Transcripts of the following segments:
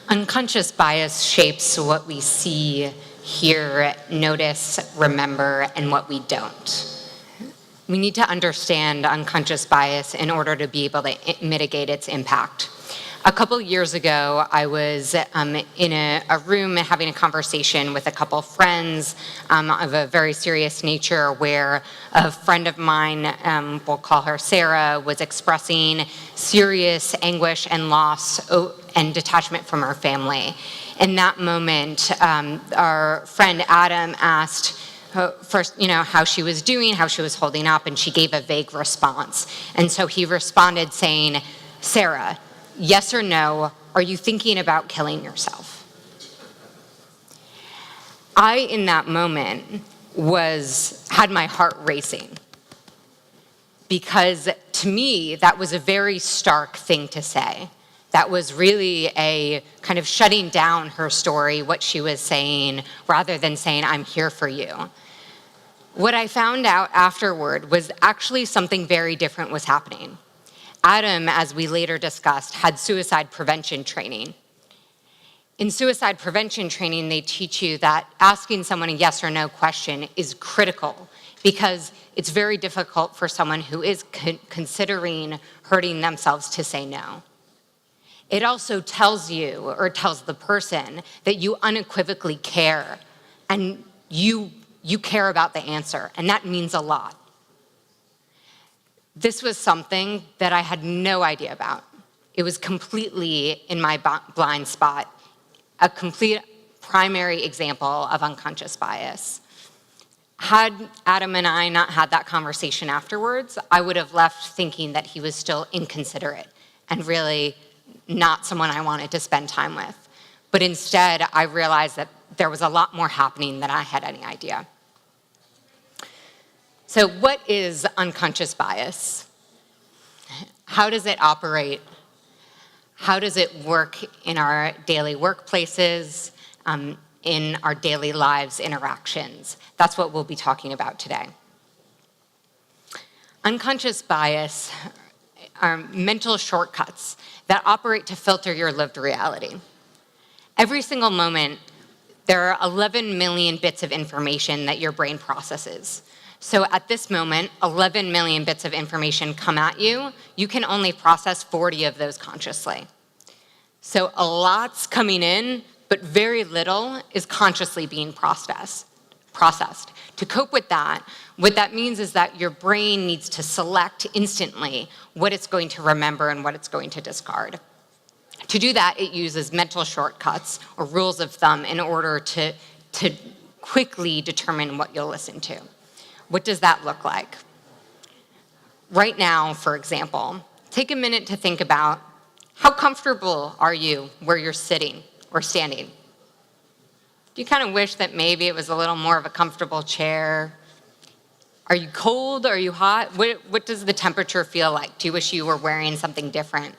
Unconscious bias shapes what we see, hear, notice, remember, and what we don't. We need to understand unconscious bias in order to be able to mitigate its impact. A couple years ago, I was in a room having a conversation with a couple friends of a very serious nature, where a friend of mine, we'll call her Sarah, was expressing serious anguish and loss and detachment from her family. In that moment, our friend Adam asked first, how she was doing, how she was holding up, and she gave a vague response. And so he responded saying, "Sarah, yes or no, are you thinking about killing yourself?" I, in that moment, had my heart racing, because to me, that was a very stark thing to say. That was really a kind of shutting down her story, what she was saying, rather than saying, "I'm here for you." What I found out afterward was actually something very different was happening. Adam, as we later discussed, had suicide prevention training. In suicide prevention training, they teach you that asking someone a yes or no question is critical, because it's very difficult for someone who is considering hurting themselves to say no. It also tells you, or tells the person, that you unequivocally care, and you care about the answer, and that means a lot. This was something that I had no idea about. It was completely in my blind spot, a complete primary example of unconscious bias. Had Adam and I not had that conversation afterwards, I would have left thinking that he was still inconsiderate and really not someone I wanted to spend time with. But instead, I realized that there was a lot more happening than I had any idea. So what is unconscious bias? How does it operate? How does it work in our daily workplaces, in our daily lives interactions? That's what we'll be talking about today. Unconscious bias are mental shortcuts that operate to filter your lived reality. Every single moment, there are 11 million bits of information that your brain processes. So at this moment, 11 million bits of information come at you. You can only process 40 of those consciously. So a lot's coming in, but very little is consciously being processed. To cope with that, what that means is that your brain needs to select instantly what it's going to remember and what it's going to discard. To do that, it uses mental shortcuts or rules of thumb in order to quickly determine what you'll listen to. What does that look like? Right now, for example, take a minute to think about how comfortable are you where you're sitting or standing? Do you kind of wish that maybe it was a little more of a comfortable chair? Are you cold? Are you hot? What does the temperature feel like? Do you wish you were wearing something different?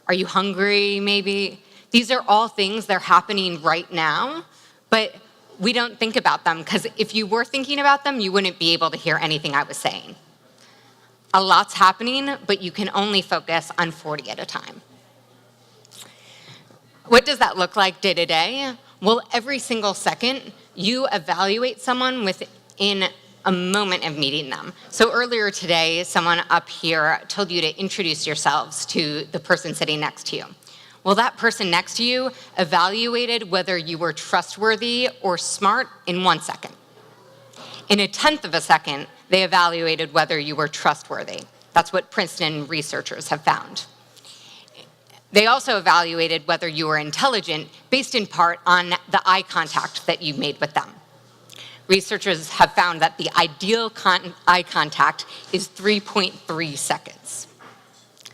Are you hungry, maybe? These are all things that are happening right now, but we don't think about them, because if you were thinking about them, you wouldn't be able to hear anything I was saying. A lot's happening, but you can only focus on 40 at a time. What does that look like day to day? Well, every single second, you evaluate someone within a moment of meeting them. So earlier today, someone up here told you to introduce yourselves to the person sitting next to you. Well, that person next to you evaluated whether you were trustworthy or smart in 1 second. In 1/10 of a second, they evaluated whether you were trustworthy. That's what Princeton researchers have found. They also evaluated whether you were intelligent based in part on the eye contact that you made with them. Researchers have found that the ideal eye contact is 3.3 seconds.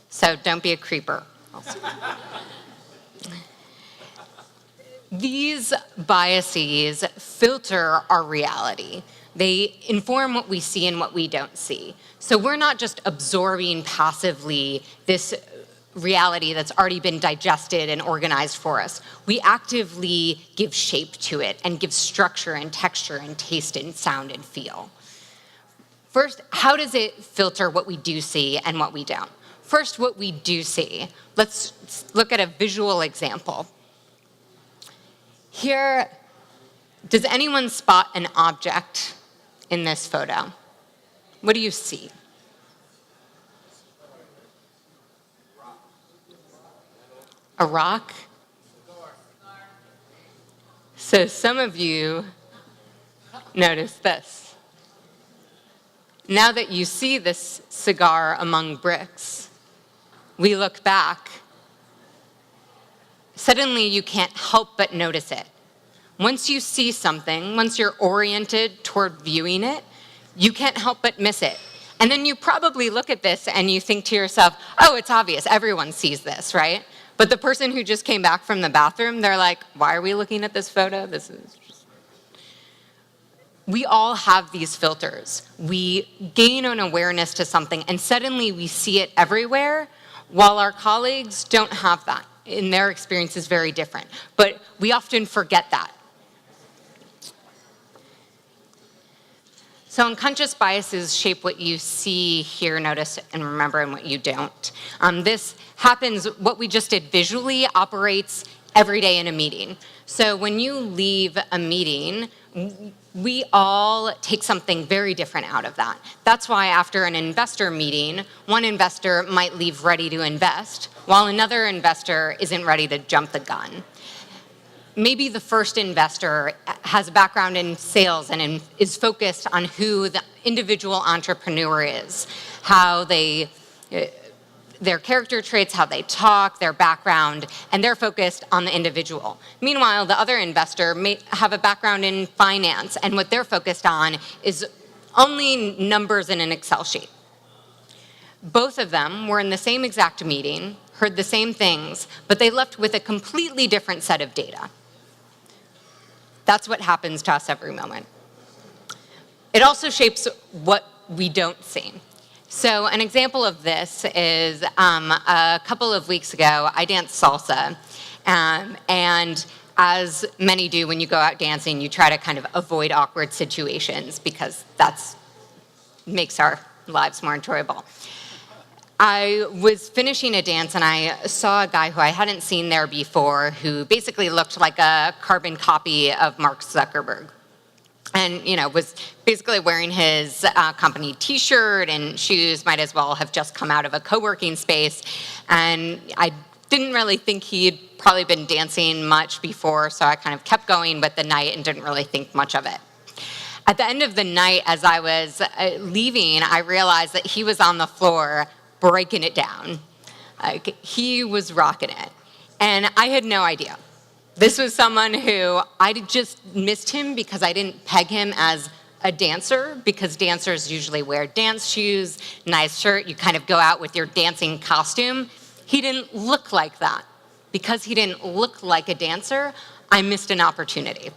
So don't be a creeper. These biases filter our reality. They inform what we see and what we don't see. So we're not just absorbing passively this reality that's already been digested and organized for us. We actively give shape to it and give structure and texture and taste and sound and feel. First, how does it filter what we do see and what we don't? First, what we do see. Let's look at a visual example. Here, does anyone spot an object in this photo? What do you see? A rock? So some of you notice this. Now that you see this cigar among bricks, we look back. Suddenly you can't help but notice it. Once you see something, once you're oriented toward viewing it, you can't help but miss it. And then you probably look at this and you think to yourself, oh, it's obvious, everyone sees this, right? But the person who just came back from the bathroom, they're like, why are we looking at this photo? This is just... We all have these filters. We gain an awareness to something and suddenly we see it everywhere, while our colleagues don't have that. And their experience is very different. But we often forget that. So unconscious biases shape what you see, hear, notice, and remember, and what you don't. This happens, what we just did visually operates every day in a meeting. So when you leave a meeting, we all take something very different out of that. That's why after an investor meeting, one investor might leave ready to invest, while another investor isn't ready to jump the gun. Maybe the first investor has a background in sales and is focused on who the individual entrepreneur is, how they, their character traits, how they talk, their background, and they're focused on the individual. Meanwhile, the other investor may have a background in finance, and what they're focused on is only numbers in an Excel sheet. Both of them were in the same exact meeting, heard the same things, but they left with a completely different set of data. That's what happens to us every moment. It also shapes what we don't see. So an example of this is a couple of weeks ago, I danced salsa. And as many do when you go out dancing, you try to kind of avoid awkward situations because that makes our lives more enjoyable. I was finishing a dance and I saw a guy who I hadn't seen there before who basically looked like a carbon copy of Mark Zuckerberg. And, you know, was basically wearing his company t-shirt and shoes, might as well have just come out of a co-working space. And I didn't really think he'd probably been dancing much before, so I kind of kept going with the night and didn't really think much of it. At the end of the night, as I was leaving, I realized that he was on the floor breaking it down. Like, he was rocking it. And I had no idea. This was someone who I just missed him because I didn't peg him as a dancer, because dancers usually wear dance shoes, nice shirt, you kind of go out with your dancing costume. He didn't look like that. Because he didn't look like a dancer, I missed an opportunity.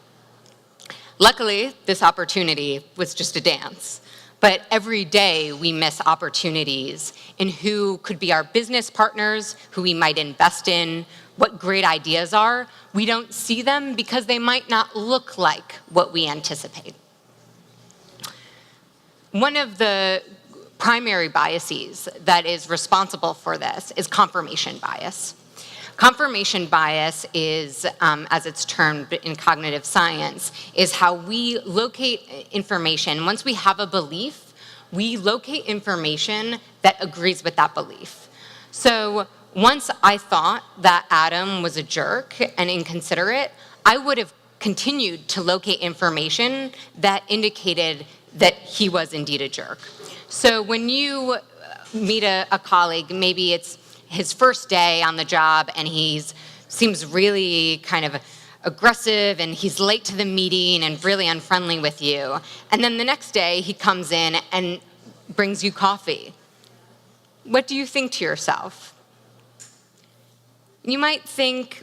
Luckily, this opportunity was just a dance. But every day we miss opportunities in who could be our business partners, who we might invest in, what great ideas are. We don't see them because they might not look like what we anticipate. One of the primary biases that is responsible for this is confirmation bias. Confirmation bias is, as it's termed in cognitive science, is how we locate information. Once we have a belief, we locate information that agrees with that belief. So once I thought that Adam was a jerk and inconsiderate, I would have continued to locate information that indicated that he was indeed a jerk. So when you meet a colleague, maybe it's his first day on the job and seems really kind of aggressive and he's late to the meeting and really unfriendly with you. And then the next day he comes in and brings you coffee. What do you think to yourself? You might think,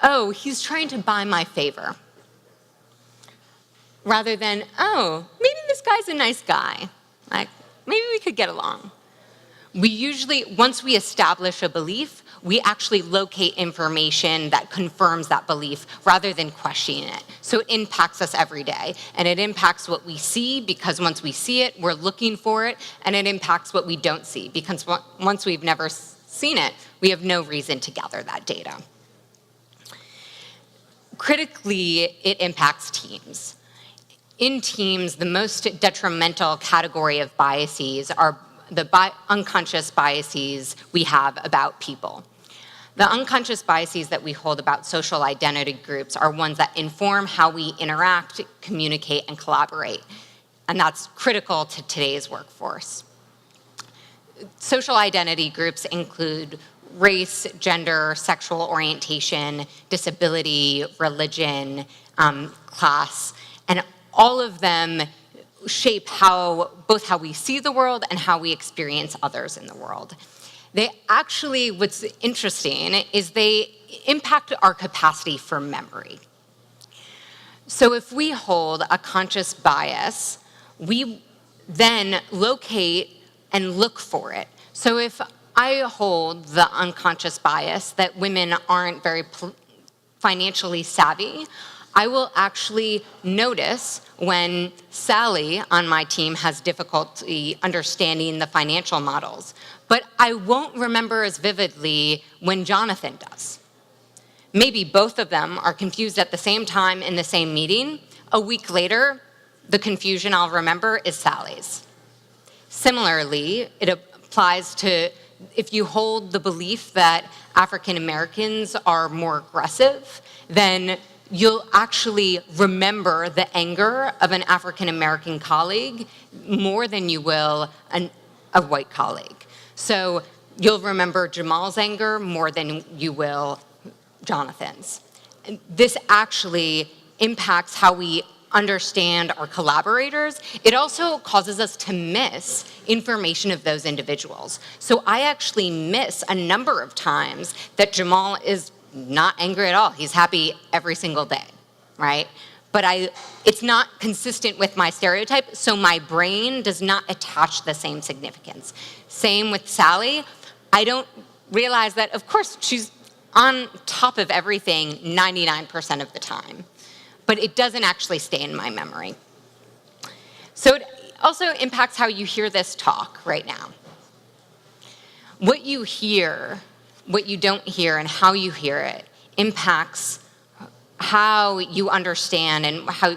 oh, he's trying to buy my favor. Rather than, oh, maybe this guy's a nice guy. Like, maybe we could get along. We usually, once we establish a belief, we actually locate information that confirms that belief rather than questioning it. So it impacts us every day. And it impacts what we see because once we see it, we're looking for it. And it impacts what we don't see because once we've never seen it, we have no reason to gather that data. Critically, it impacts teams. In teams, the most detrimental category of biases are the unconscious biases we have about people. The unconscious biases that we hold about social identity groups are ones that inform how we interact, communicate, and collaborate. And that's critical to today's workforce. Social identity groups include race, gender, sexual orientation, disability, religion, class, and all of them shape both how we see the world and how we experience others in the world. They actually, what's interesting is they impact our capacity for memory. So if we hold a conscious bias, we then locate and look for it. So if I hold the unconscious bias that women aren't very financially savvy, I will actually notice when Sally on my team has difficulty understanding the financial models, but I won't remember as vividly when Jonathan does. Maybe both of them are confused at the same time in the same meeting. A week later, the confusion I'll remember is Sally's. Similarly, it applies to if you hold the belief that African Americans are more aggressive, then you'll actually remember the anger of an African American colleague more than you will a white colleague. So you'll remember Jamal's anger more than you will Jonathan's. And this actually impacts how we understand our collaborators. It also causes us to miss information of those individuals. So I actually miss a number of times that Jamal is not angry at all. He's happy every single day, right? But it's not consistent with my stereotype, so my brain does not attach the same significance. Same with Sally. I don't realize that, of course, she's on top of everything 99% of the time, but it doesn't actually stay in my memory. So it also impacts how you hear this talk right now. What you hear, what you don't hear, and how you hear it impacts how you understand and how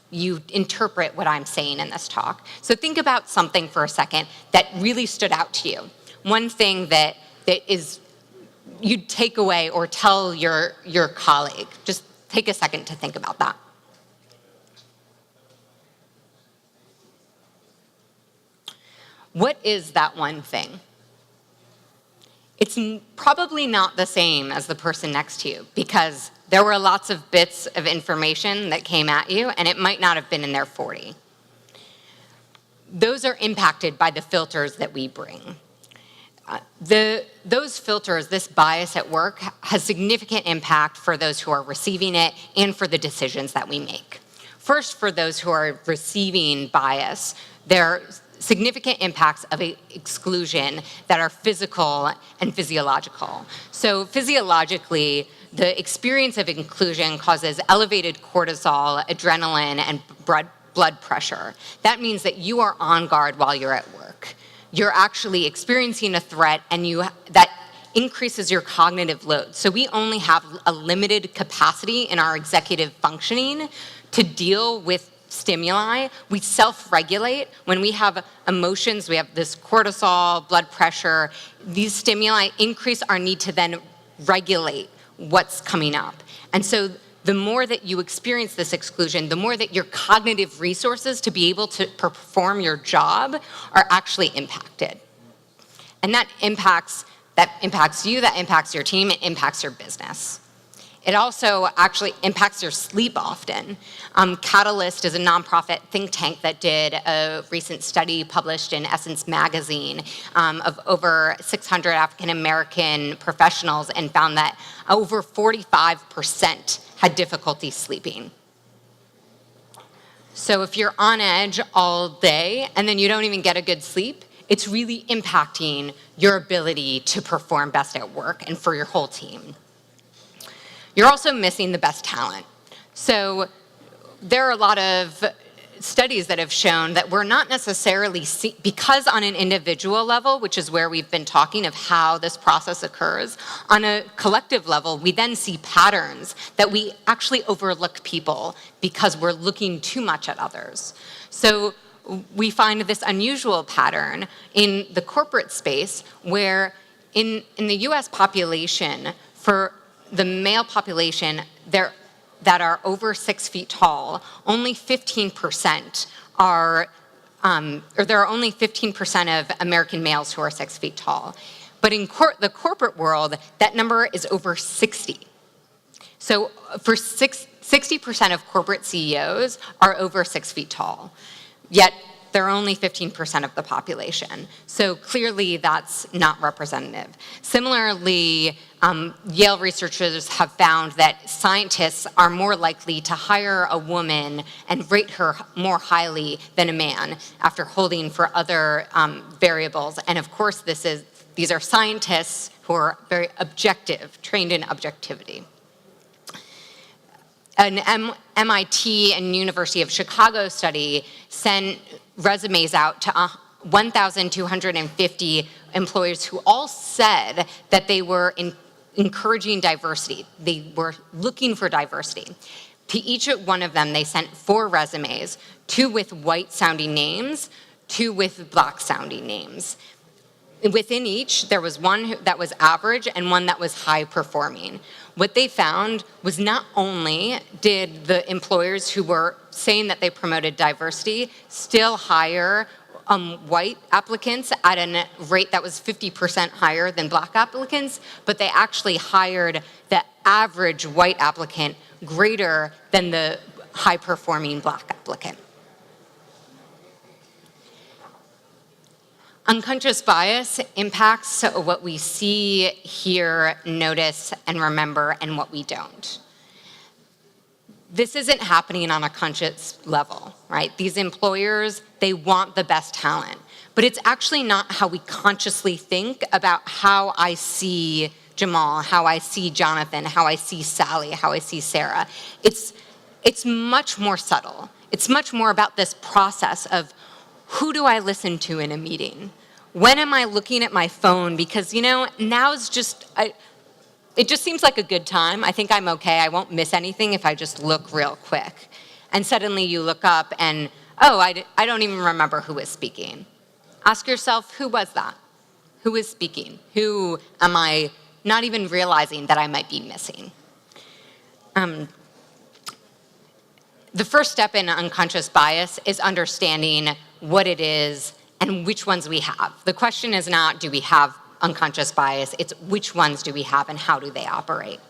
you interpret what I'm saying in this talk. So think about something for a second that really stood out to you. One thing that is you'd take away or tell your colleague. Just take a second to think about that. What is that one thing? It's probably not the same as the person next to you because there were lots of bits of information that came at you and it might not have been in their 40. Those are impacted by the filters that we bring. Those filters, this bias at work, has significant impact for those who are receiving it and for the decisions that we make. First, for those who are receiving bias, there are significant impacts of exclusion that are physical and physiological. So physiologically, the experience of inclusion causes elevated cortisol, adrenaline, and blood pressure. That means that you are on guard while you're at work. You're actually experiencing a threat and that increases your cognitive load. So we only have a limited capacity in our executive functioning to deal with stimuli. We self-regulate. When we have emotions, we have this cortisol, blood pressure. These stimuli increase our need to then regulate what's coming up. And so the more that you experience this exclusion, the more that your cognitive resources to be able to perform your job are actually impacted. And that impacts you, that impacts your team, it impacts your business. It also actually impacts your sleep often. Catalyst is a nonprofit think tank that did a recent study published in Essence magazine of over 600 African American professionals and found that over 45% had difficulty sleeping. So if you're on edge all day and then you don't even get a good sleep, it's really impacting your ability to perform best at work and for your whole team. You're also missing the best talent. So there are a lot of studies that have shown that we're not necessarily, because on an individual level, which is where we've been talking of how this process occurs, on a collective level, we then see patterns that we actually overlook people because we're looking too much at others. So we find this unusual pattern in the corporate space where in the US population, for the male population, that are over 6 feet tall, only 15% are, or there are only 15% of American males who are 6 feet tall. But in the corporate world, that number is over 60. So for 60% of corporate CEOs are over 6 feet tall, yet they're only 15% of the population. So clearly that's not representative. Similarly, Yale researchers have found that scientists are more likely to hire a woman and rate her more highly than a man after holding for other variables. And of course, these are scientists who are very objective, trained in objectivity. An MIT and University of Chicago study sent resumes out to 1,250 employers who all said that they were encouraging diversity. They were looking for diversity. To each one of them, they sent 4 resumes, 2 with white-sounding names, 2 with black-sounding names. Within each, there was one that was average and one that was high-performing. What they found was not only did the employers who were saying that they promoted diversity still hire white applicants at a rate that was 50% higher than black applicants, but they actually hired the average white applicant greater than the high-performing black applicant. Unconscious bias impacts what we see, hear, notice, and remember, and what we don't. This isn't happening on a conscious level, right? These employers, they want the best talent, but it's actually not how we consciously think about how I see Jamal, how I see Jonathan, how I see Sally, how I see Sarah. It's much more subtle. It's much more about this process of who do I listen to in a meeting? When am I looking at my phone? Because, now's just, it just seems like a good time. I think I'm okay. I won't miss anything if I just look real quick. And suddenly you look up and, oh, I don't even remember who was speaking. Ask yourself, who was that? Who was speaking? Who am I not even realizing that I might be missing? The first step in unconscious bias is understanding what it is and which ones we have. The question is not, do we have unconscious bias? It's which ones do we have and how do they operate?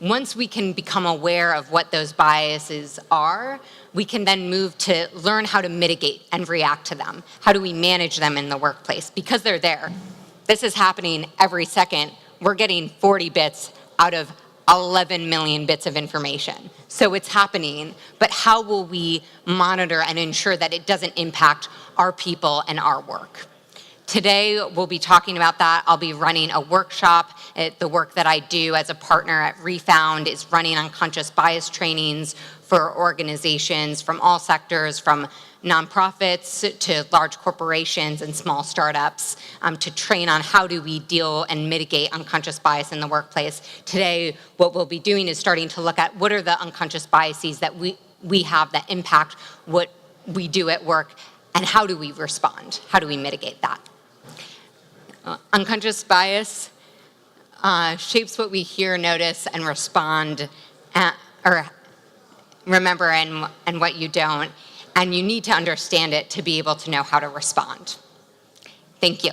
Once we can become aware of what those biases are, we can then move to learn how to mitigate and react to them. How do we manage them in the workplace? Because they're there. This is happening every second. We're getting 40 bits out of 11 million bits of information. So it's happening, but how will we monitor and ensure that it doesn't impact our people and our work? Today, we'll be talking about that. I'll be running a workshop. The work that I do as a partner at Refound is running unconscious bias trainings for organizations from all sectors, from nonprofits to large corporations and small startups, to train on how do we deal and mitigate unconscious bias in the workplace. Today, what we'll be doing is starting to look at what are the unconscious biases that we have that impact what we do at work, and how do we respond? How do we mitigate that? Unconscious bias shapes what we hear, notice, and respond, or remember, and what you don't. And you need to understand it to be able to know how to respond. Thank you.